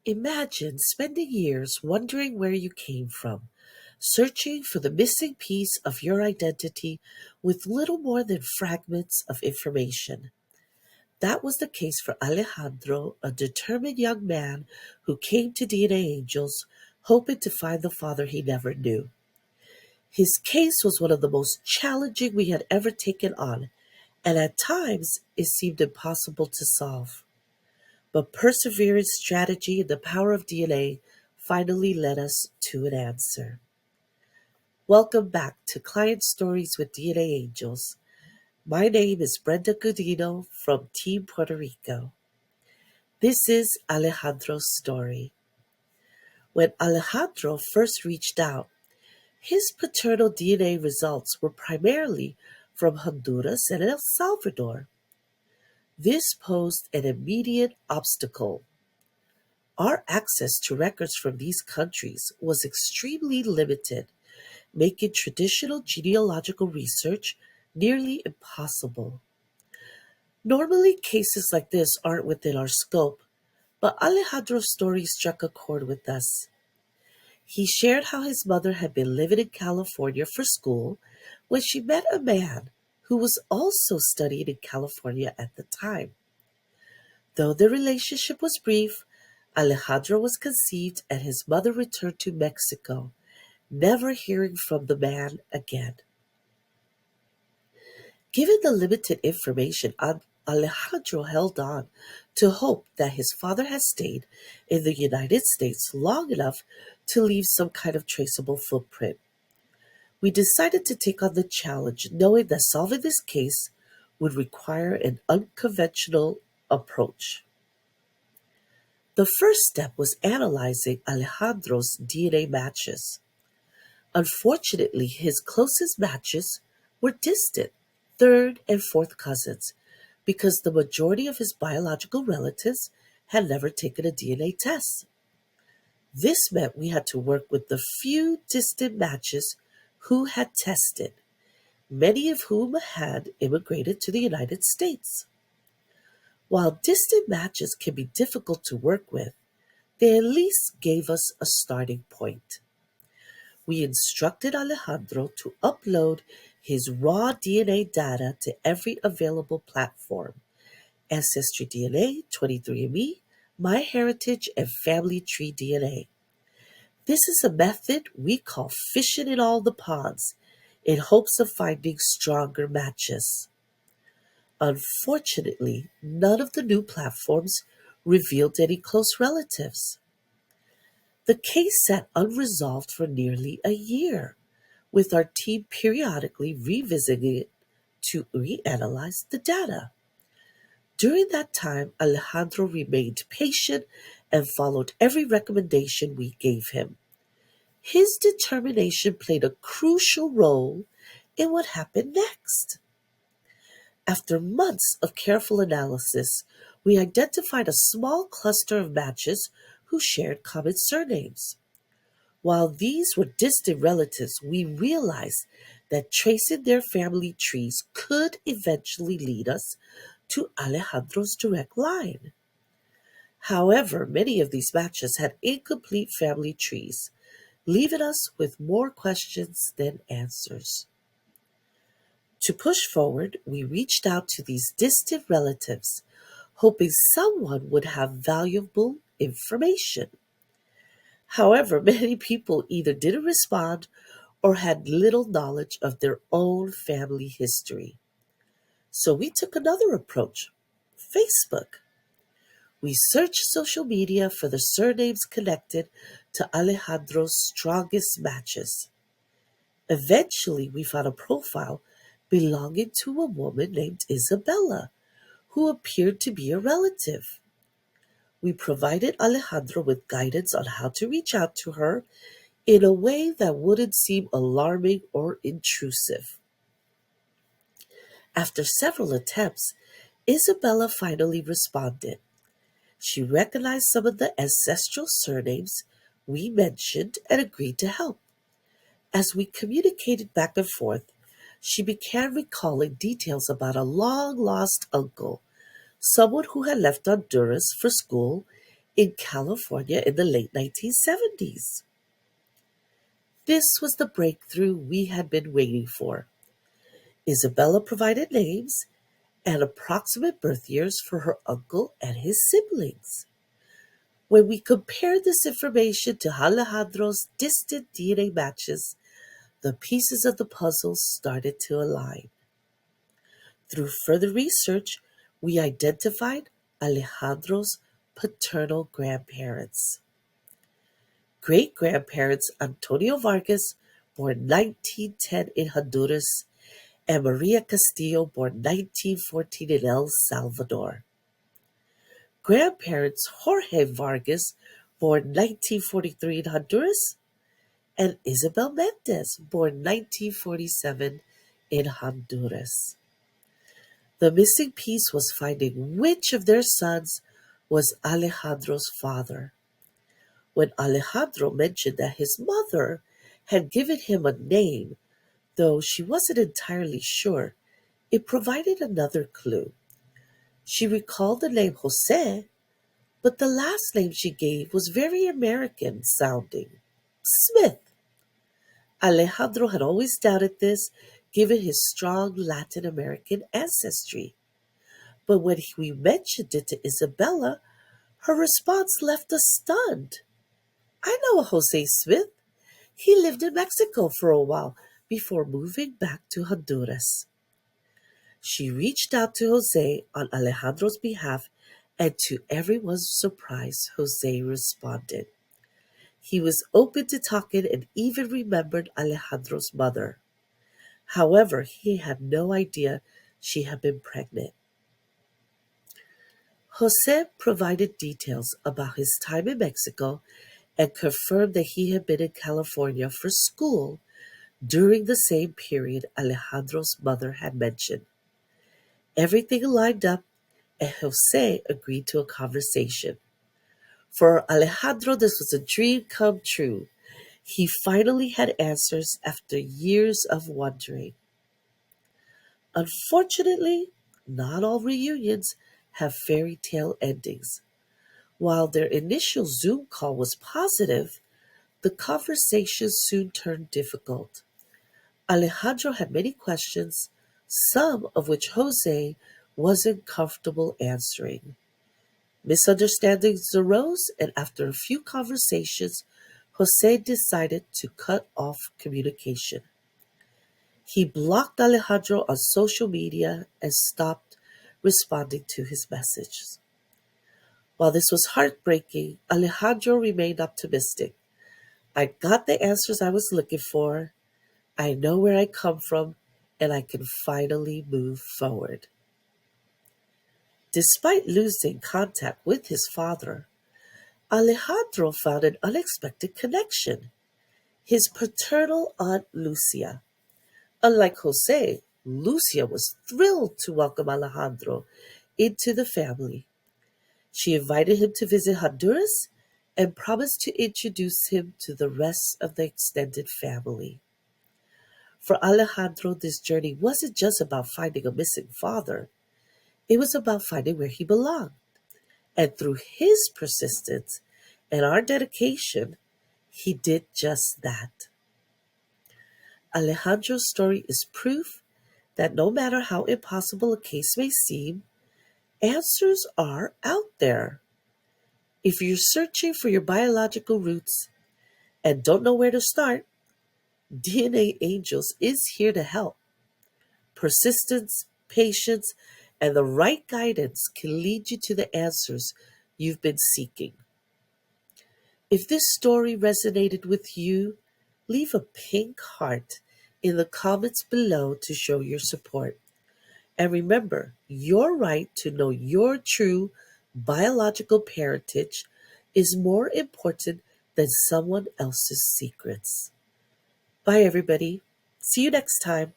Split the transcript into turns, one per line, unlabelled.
Imagine spending years wondering where you came from, searching for the missing piece of your identity with little more than fragments of information. That was the case for Alejandro, a determined young man who came to DNAngels hoping to find the father he never knew. His case was one of the most challenging we had ever taken on, and at times it seemed impossible to solve. But perseverance, strategy, and the power of DNA finally led us to an answer. Welcome back to Client Stories with DNA Angels. My name is Brenda Godino from Team Puerto Rico. This is Alejandro's story. When Alejandro first reached out, his paternal DNA results were primarily from Honduras and El Salvador. This posed an immediate obstacle. Our access to records from these countries was extremely limited, making traditional genealogical research nearly impossible. Normally, cases like this aren't within our scope, but Alejandro's story struck a chord with us. He shared how his mother had been living in California for school when she met a man who was also studying in California at the time. Though the relationship was brief, Alejandro was conceived and his mother returned to Mexico, never hearing from the man again. Given the limited information, Alejandro held on to hope that his father had stayed in the United States long enough to leave some kind of traceable footprint. We decided to take on the challenge, knowing that solving this case would require an unconventional approach. The first step was analyzing Alejandro's DNA matches. Unfortunately, his closest matches were distant, third and fourth cousins, because the majority of his biological relatives had never taken a DNA test. This meant we had to work with the few distant matches who had tested, many of whom had immigrated to the United States. While distant matches can be difficult to work with, they at least gave us a starting point. We instructed Alejandro to upload his raw DNA data to every available platform: Ancestry DNA, 23andMe, MyHeritage, and Family Tree DNA. This is a method we call fishing in all the ponds in hopes of finding stronger matches. Unfortunately, none of the new platforms revealed any close relatives. The case sat unresolved for nearly a year, with our team periodically revisiting it to reanalyze the data. During that time, Alejandro remained patient and followed every recommendation we gave him. His determination played a crucial role in what happened next. After months of careful analysis, we identified a small cluster of matches who shared common surnames. While these were distant relatives, we realized that tracing their family trees could eventually lead us to Alejandro's direct line. However, many of these matches had incomplete family trees, leaving us with more questions than answers. To push forward, we reached out to these distant relatives, hoping someone would have valuable information. However, many people either didn't respond or had little knowledge of their own family history. So we took another approach: Facebook. We searched social media for the surnames connected to Alejandro's strongest matches. Eventually, we found a profile belonging to a woman named Isabella, who appeared to be a relative. We provided Alejandro with guidance on how to reach out to her in a way that wouldn't seem alarming or intrusive. After several attempts, Isabella finally responded. She recognized some of the ancestral surnames we mentioned and agreed to help. As we communicated back and forth, she began recalling details about a long-lost uncle, someone who had left Honduras for school in California in the late 1970s. This was the breakthrough we had been waiting for. Isabella provided names and approximate birth years for her uncle and his siblings. When we compared this information to Alejandro's distant DNA matches, the pieces of the puzzle started to align. Through further research, we identified Alejandro's paternal grandparents. Great-grandparents Antonio Vargas, born 1910 in Honduras, and Maria Castillo, born 1914 in El Salvador. Grandparents Jorge Vargas, born 1943 in Honduras, and Isabel Mendez, born 1947 in Honduras. The missing piece was finding which of their sons was Alejandro's father. When Alejandro mentioned that his mother had given him a name, though she wasn't entirely sure, it provided another clue. She recalled the name Jose, but the last name she gave was very American sounding. Smith. Alejandro had always doubted this, given his strong Latin American ancestry. But when we mentioned it to Isabella, her response left us stunned. I know a Jose Smith. He lived in Mexico for a while before moving back to Honduras. She reached out to Jose on Alejandro's behalf, and to everyone's surprise, Jose responded. He was open to talking and even remembered Alejandro's mother. However, he had no idea she had been pregnant. Jose provided details about his time in Mexico and confirmed that he had been in California for school during the same period Alejandro's mother had mentioned. Everything lined up, and Jose agreed to a conversation. For Alejandro, this was a dream come true. He finally had answers after years of wondering. Unfortunately, not all reunions have fairy tale endings. While their initial Zoom call was positive, the conversation soon turned difficult. Alejandro had many questions, some of which Jose wasn't comfortable answering. Misunderstandings arose, and after a few conversations, Jose decided to cut off communication. He blocked Alejandro on social media and stopped responding to his messages. While this was heartbreaking, Alejandro remained optimistic. I got the answers I was looking for. I know where I come from, and I can finally move forward. Despite losing contact with his father, Alejandro found an unexpected connection. His paternal aunt Lucia. Unlike Jose, Lucia was thrilled to welcome Alejandro into the family. She invited him to visit Honduras and promised to introduce him to the rest of the extended family. For Alejandro, this journey wasn't just about finding a missing father. It was about finding where he belonged. And through his persistence and our dedication, he did just that. Alejandro's story is proof that no matter how impossible a case may seem, answers are out there. If you're searching for your biological roots and don't know where to start, DNAngels is here to help. Persistence, patience, and the right guidance can lead you to the answers you've been seeking. If this story resonated with you, leave a pink heart in the comments below to show your support. And remember, your right to know your true biological parentage is more important than someone else's secrets. Bye, everybody. See you next time.